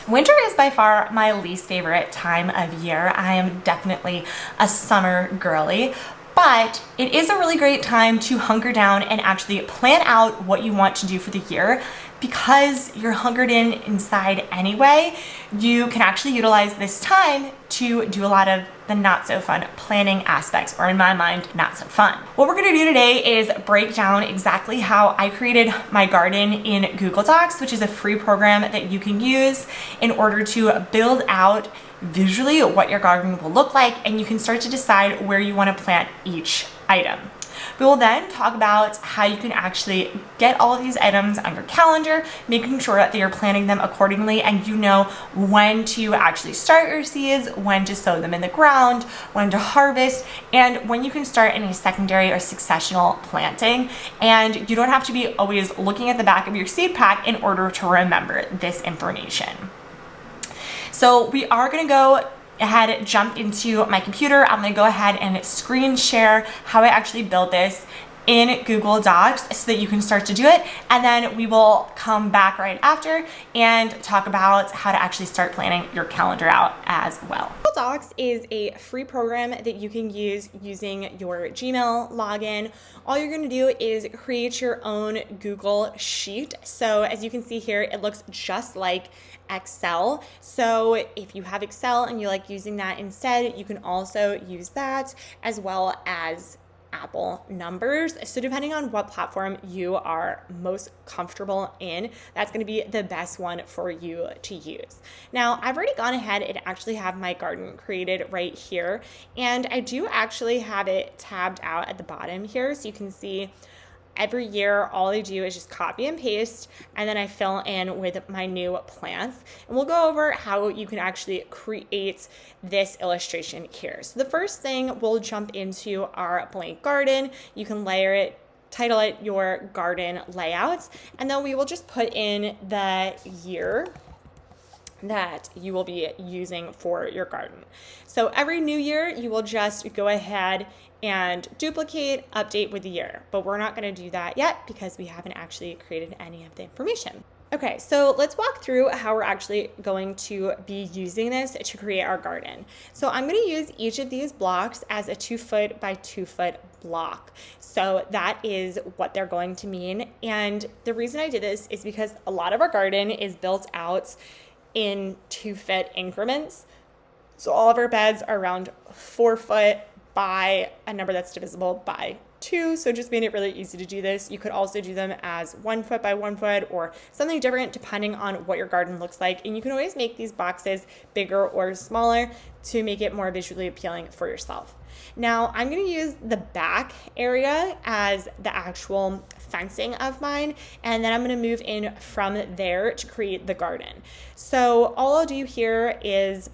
Winter is by far my least favorite time of year. I am definitely a summer girly, but it is a really great time to hunker down and actually plan out what you want to do for the year. Because you're hunkered in inside anyway, you can actually utilize this time to do a lot of the not so fun planning aspects, or in my mind, not so fun. What we're gonna do today is break down exactly how I created my garden in Google Docs, which is a free program that you can use in order to build out visually what your garden will look like, and you can start to decide where you want to plant each item. We will then talk about how you can actually get all of these items on your calendar, making sure that you're planning them accordingly and you know when to actually start your seeds, when to sow them in the ground, when to harvest, and when you can start any secondary or successional planting. And you don't have to be always looking at the back of your seed pack in order to remember this information. So we are going to go ahead, jump into my computer. I'm going to go ahead and screen share how I actually build this in Google Docs so that you can start to do it. And then we will come back right after and talk about how to actually start planning your calendar out as well. Google Docs is a free program that you can use using your Gmail login. All you're going to do is create your own Google Sheet. So as you can see here, it looks just like Excel. So if you have Excel and you like using that instead, you can also use that, as well as Apple Numbers. So depending on what platform you are most comfortable in, that's going to be the best one for you to use. Now, I've already gone ahead and actually have my garden created right here, and I do actually have it tabbed out at the bottom here, so you can see every year, all I do is just copy and paste, and then I fill in with my new plants. And we'll go over how you can actually create this illustration here. So the first thing, we'll jump into our blank garden. You can layer it, title it your garden layouts, and then we will just put in the year that you will be using for your garden. So every new year, you will just go ahead and duplicate, update with the year. But we're not going to do that yet because we haven't actually created any of the information. Okay, so let's walk through how we're actually going to be using this to create our garden. So I'm going to use each of these blocks as a 2 foot by 2 foot block. So that is what they're going to mean. And the reason I did this is because a lot of our garden is built out in 2 foot increments. So all of our beds are around 4 foot by a number that's divisible by 2. So just made it really easy to do this. You could also do them as 1 foot by 1 foot or something different depending on what your garden looks like. And you can always make these boxes bigger or smaller to make it more visually appealing for yourself. Now I'm going to use the back area as the actual fencing of mine, and then I'm going to move in from there to create the garden. So all I'll do here is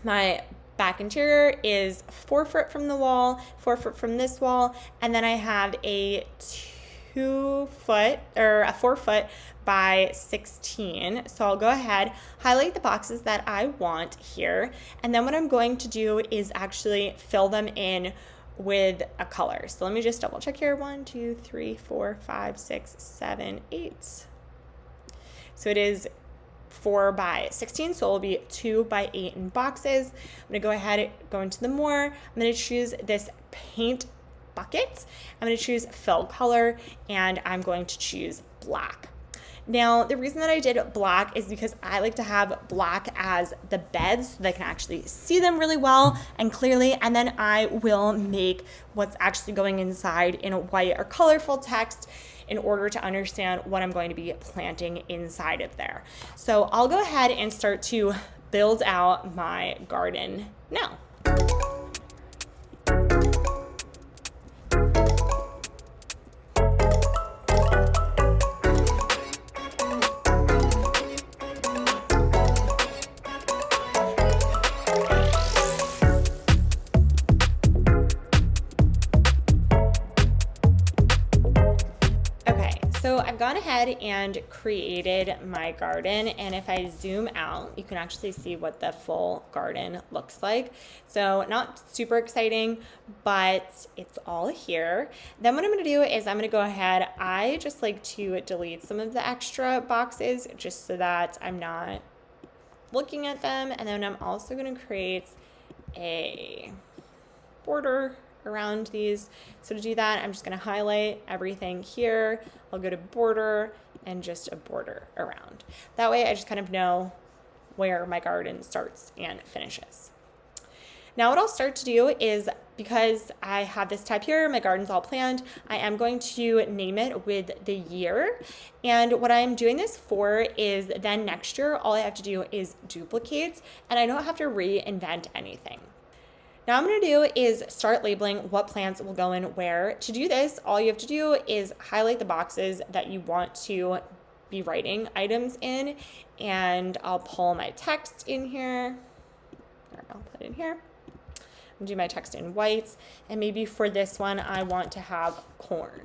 my back interior is 4 foot from the wall, 4 foot from this wall, and then I have a 2 foot or a 4 foot by 16. So I'll go ahead, highlight the boxes that I want here, and then what I'm going to do is actually fill them in with a color. So let me just double check here. 1, 2, 3, 4, 5, 6, 7, 8. So it is 4 by 16, so it will be 2 by 8 in boxes. I'm going to go ahead, go into the more. I'm going to choose this paint bucket. I'm going to choose fill color, and I'm going to choose black. Now, the reason that I did black is because I like to have black as the beds so that I can actually see them really well and clearly, and then I will make what's actually going inside in a white or colorful text in order to understand what I'm going to be planting inside of there. So I'll go ahead and start to build out my garden now. So I've gone ahead and created my garden, and if I zoom out, you can actually see what the full garden looks like. So not super exciting, but it's all here. Then what I'm going to do is I'm going to go ahead, I just like to delete some of the extra boxes just so that I'm not looking at them. And then I'm also going to create a border around these. So to do that, I'm just going to highlight everything here. I'll go to border and just a border around. That way I just kind of know where my garden starts and finishes. Now what I'll start to do is, because I have this tab here, my garden's all planned, I am going to name it with the year. And what I'm doing this for is then next year, all I have to do is duplicate, and I don't have to reinvent anything. Now I'm going to do is start labeling what plants will go in where. To do this, all you have to do is highlight the boxes that you want to be writing items in, and I'll pull my text in here, or I'll put it in here. Do my text in white, and maybe for this one I want to have corn,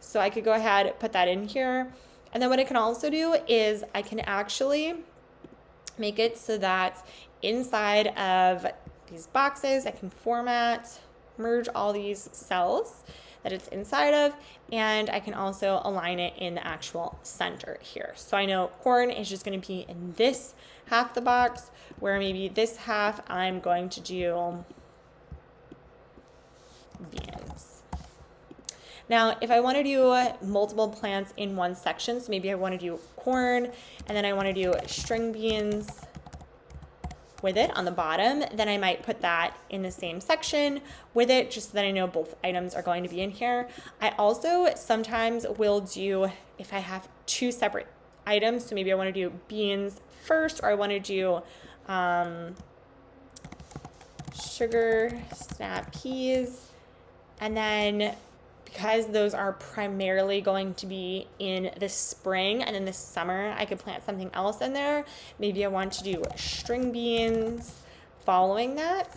so I could go ahead, put that in here. And then what I can also do is I can actually make it so that inside of these boxes I can format, merge all these cells that it's inside of, and I can also align it in the actual center here. So I know corn is just going to be in this half of the box, where maybe this half I'm going to do beans. Now, if I want to do multiple plants in one section, so maybe I want to do corn and then I want to do string beans with it on the bottom, then I might put that in the same section with it, just so that I know both items are going to be in here. I also sometimes will do, if I have two separate items, so maybe I want to do beans first, or I want to do sugar snap peas. And then because those are primarily going to be in the spring, and in the summer I could plant something else in there. Maybe I want to do string beans following that.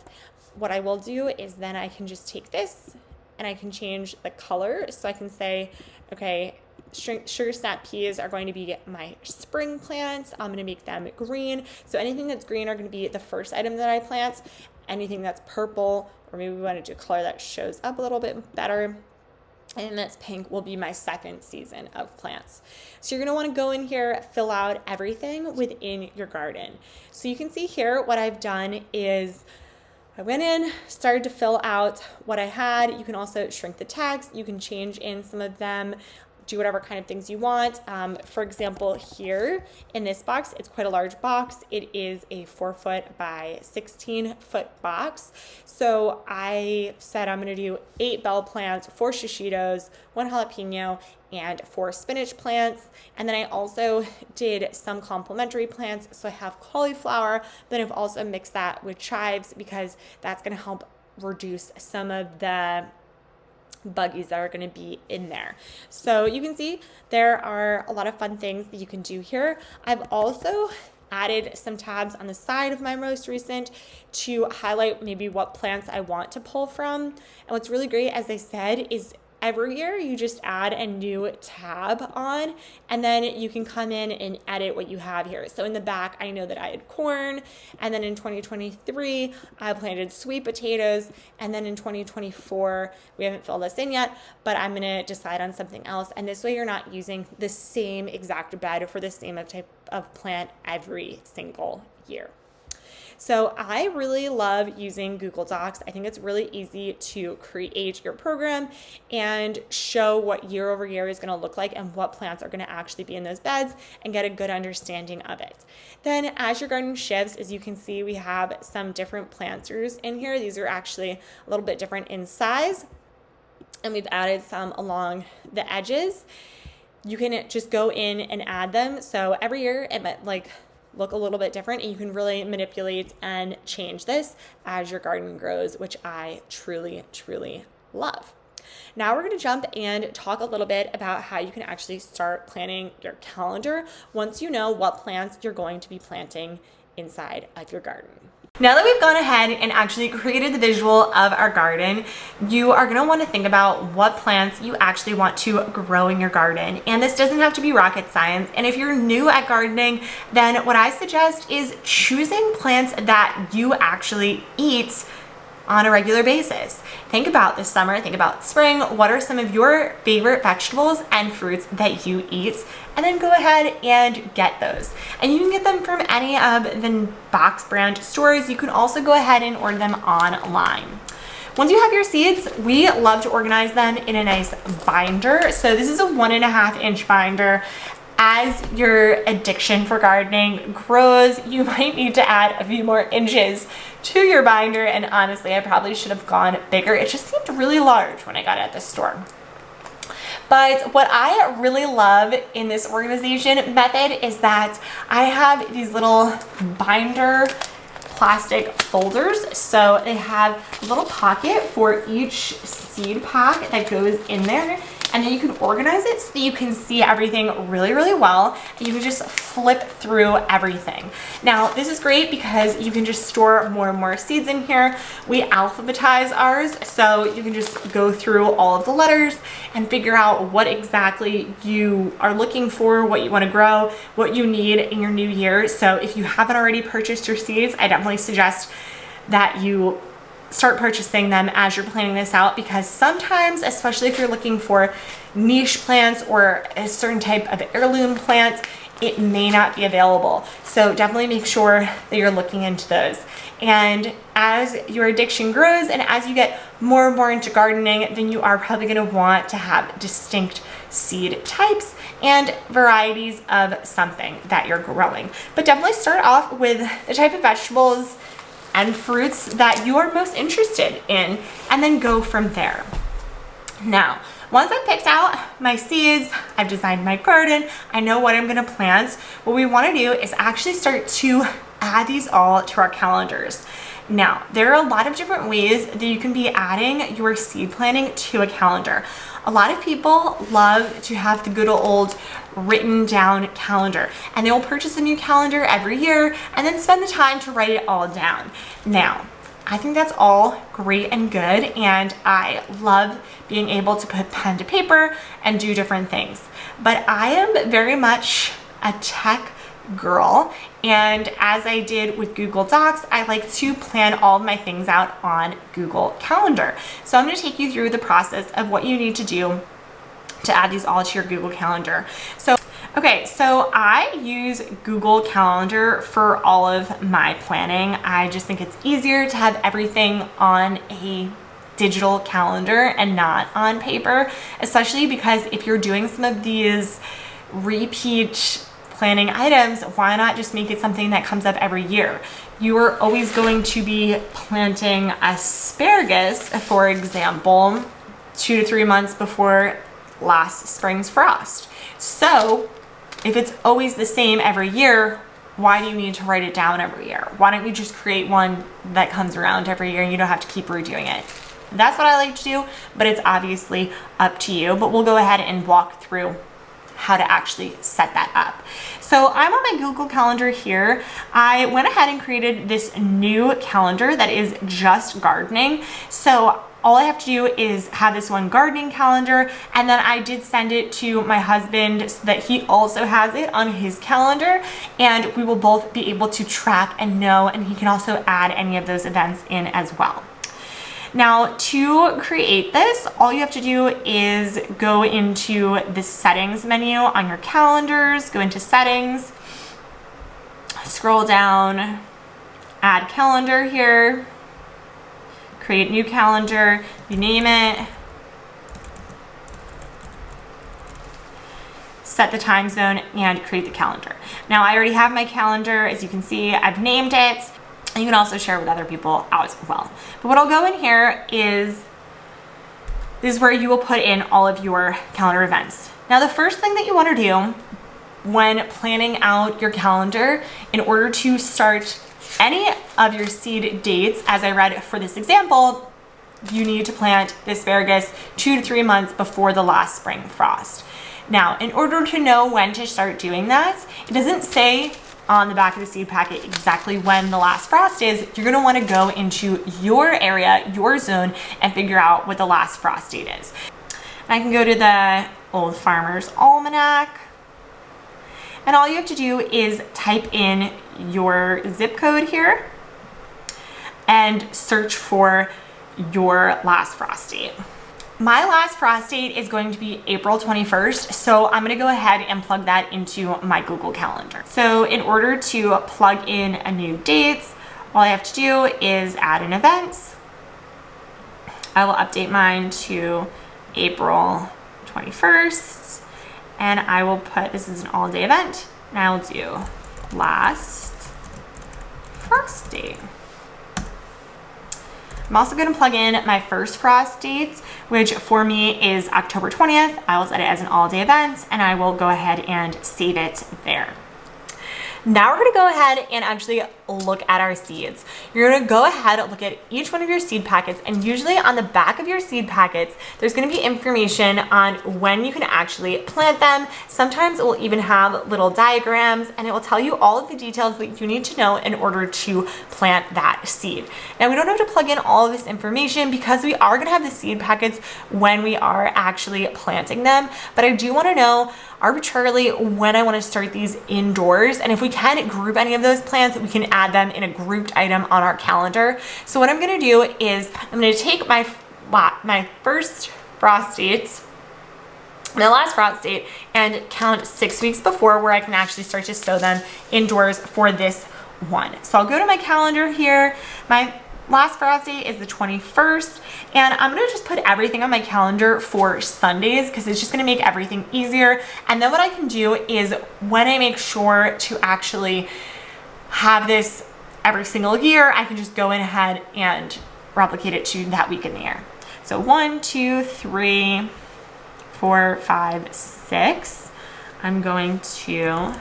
What I will do is then I can just take this and I can change the color. So I can say, okay, sugar snap peas are going to be my spring plants. I'm going to make them green. So anything that's green are going to be the first item that I plant. Anything that's purple, or maybe we want to do a color that shows up a little bit better, and that's pink, will be my second season of plants. So you're going to want to go in here, fill out everything within your garden. So you can see here what I've done is I went in, started to fill out what I had. You can also shrink the text. You can change in some of them, do whatever kind of things you want. For example, here in this box, it's quite a large box. It is a 4-foot by 16-foot box. So I said I'm gonna do 8 bell plants, 4 shishitos, 1 jalapeno, and 4 spinach plants. And then I also did some complementary plants. So I have cauliflower, then I've also mixed that with chives, because that's gonna help reduce some of the buggies that are going to be in there. So you can see there are a lot of fun things that you can do here. I've also added some tabs on the side of my most recent to highlight maybe what plants I want to pull from. And what's really great, as I said, is every year you just add a new tab on, and then you can come in and edit what you have here. So in the back, I know that I had corn, and then in 2023, I planted sweet potatoes, and then in 2024, we haven't filled this in yet, but I'm gonna decide on something else. And this way you're not using the same exact bed for the same type of plant every single year. So I really love using Google Docs. I think it's really easy to create your program and show what year over year is going to look like and what plants are going to actually be in those beds, and get a good understanding of it. Then as your garden shifts, as you can see, we have some different planters in here. These are actually a little bit different in size, and we've added some along the edges. You can just go in and add them. So every year it might look a little bit different, and you can really manipulate and change this as your garden grows, which I truly, truly love. Now we're going to jump and talk a little bit about how you can actually start planning your calendar once you know what plants you're going to be planting inside of your garden. Now that we've gone ahead and actually created the visual of our garden, you are going to want to think about what plants you actually want to grow in your garden. And this doesn't have to be rocket science. And if you're new at gardening, then what I suggest is choosing plants that you actually eat on a regular basis. Think about this summer, think about spring. What are some of your favorite vegetables and fruits that you eat? And then go ahead and get those. And you can get them from any of the box brand stores. You can also go ahead and order them online. Once you have your seeds, we love to organize them in a nice binder. So this is a 1.5-inch binder. As your addiction for gardening grows, you might need to add a few more inches to your binder. And honestly, I probably should have gone bigger. It just seemed really large when I got it at the store. But what I really love in this organization method is that I have these little binder plastic folders. So they have a little pocket for each seed pack that goes in there. And then you can organize it so that you can see everything really, really well. And you can just flip through everything. Now, this is great because you can just store more and more seeds in here. We alphabetize ours, so you can just go through all of the letters and figure out what exactly you are looking for, what you want to grow, what you need in your new year. So if you haven't already purchased your seeds, I definitely suggest that you start purchasing them as you're planning this out, because sometimes, especially if you're looking for niche plants or a certain type of heirloom plant, it may not be available. So definitely make sure that you're looking into those. And as your addiction grows and as you get more and more into gardening, then you are probably going to want to have distinct seed types and varieties of something that you're growing. But definitely start off with the type of vegetables and fruits that you are most interested in, and then go from there. Now, once I've picked out my seeds, I've designed my garden, I know what I'm gonna plant, what we wanna do is actually start to add these all to our calendars. Now, there are a lot of different ways that you can be adding your seed planting to a calendar. A lot of people love to have the good old written down calendar, and they will purchase a new calendar every year and then spend the time to write it all down. Now, I think that's all great and good, and I love being able to put pen to paper and do different things. But I am very much a tech girl, and as I did with Google Docs, I like to plan all of my things out on Google Calendar. So I'm going to take you through the process of what you need to do to add these all to your Google Calendar. So I use Google Calendar for all of my planning. I just think it's easier to have everything on a digital calendar and not on paper, especially because if you're doing some of these repeat planning items, why not just make it something that comes up every year? You are always going to be planting asparagus, for example, 2 to 3 months before last spring's frost. So if it's always the same every year, why do you need to write it down every year? Why don't you just create one that comes around every year and you don't have to keep redoing it? That's what I like to do, but it's obviously up to you. But we'll go ahead and walk through how to actually set that up. So I'm on my Google Calendar here. I went ahead and created this new calendar that is just gardening. So all I have to do is have this one gardening calendar, and then I did send it to my husband so that he also has it on his calendar, and we will both be able to track and know, and he can also add any of those events in as well. Now, to create this, all you have to do is go into the settings menu on your calendars, go into settings, scroll down, add calendar here, create new calendar, you name it, set the time zone, and create the calendar. Now, I already have my calendar. As you can see, I've named it. And you can also share with other people as well. But what I'll go in here is, this is where you will put in all of your calendar events. Now, the first thing that you want to do when planning out your calendar, in order to start any of your seed dates, as I read for this example, you need to plant the asparagus 2 to 3 months before the last spring frost. Now, in order to know when to start doing that, it doesn't say on the back of the seed packet exactly when the last frost is. You're going to want to go into your area, your zone, and figure out what the last frost date is. And I can go to the Old Farmer's Almanac, and all you have to do is type in your zip code here and search for your last frost date. My last frost date is going to be April 21st, so I'm gonna go ahead and plug that into my Google Calendar. So in order to plug in a new date, all I have to do is add an event. I will update mine to April 21st, and I will put, this is an all-day event, and I will do last frost date. I'm also going to plug in my first frost date, which for me is October 20th. I will set it as an all-day event, and I will go ahead and save it there. Now we're gonna go ahead and actually look at our seeds. You're gonna go ahead and look at each one of your seed packets, and usually on the back of your seed packets, there's gonna be information on when you can actually plant them. Sometimes it will even have little diagrams, and it will tell you all of the details that you need to know in order to plant that seed. Now we don't have to plug in all of this information because we are gonna have the seed packets when we are actually planting them, but I do wanna know arbitrarily when I want to start these indoors, and if we can group any of those plants, we can add them in a grouped item on our calendar. So what I'm going to do is I'm going to take my first frost dates, my last frost date, and count 6 weeks before where I can actually start to sow them indoors for this one. So I'll go to my calendar here. My last frost date is the 21st, and I'm gonna just put everything on my calendar for Sundays because it's just gonna make everything easier. And then what I can do is when I make sure to actually have this every single year, I can just go in ahead and replicate it to that week in the year. So 1, 2, 3, 4, 5, 6. I'm going to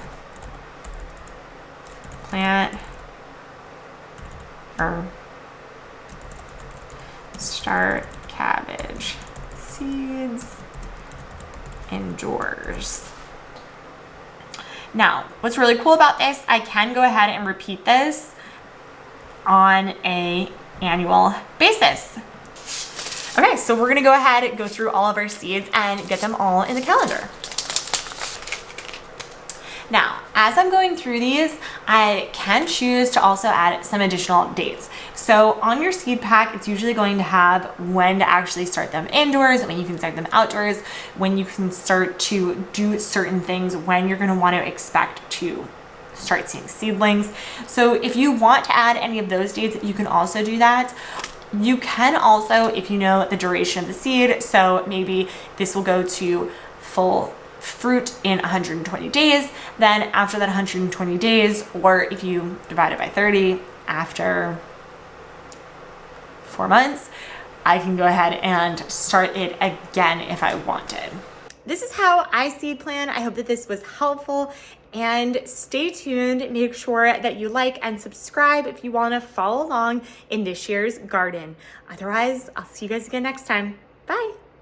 plant or start cabbage seeds indoors. Now, what's really cool about this, I can go ahead and repeat this on an annual basis. Okay, so we're gonna go ahead and go through all of our seeds and get them all in the calendar. Now, as I'm going through these, I can choose to also add some additional dates. So on your seed pack, it's usually going to have when to actually start them indoors, when you can start them outdoors, when you can start to do certain things, when you're gonna want to expect to start seeing seedlings. So if you want to add any of those dates, you can also do that. You can also, if you know the duration of the seed, so maybe this will go to full fruit in 120 days, then after that 120 days, or if you divide it by 30, after 4 months, I can go ahead and start it again if I wanted. This is how I seed plan. I hope that this was helpful, and stay tuned. Make sure that you like and subscribe if you want to follow along in this year's garden. Otherwise, I'll see you guys again next time. Bye.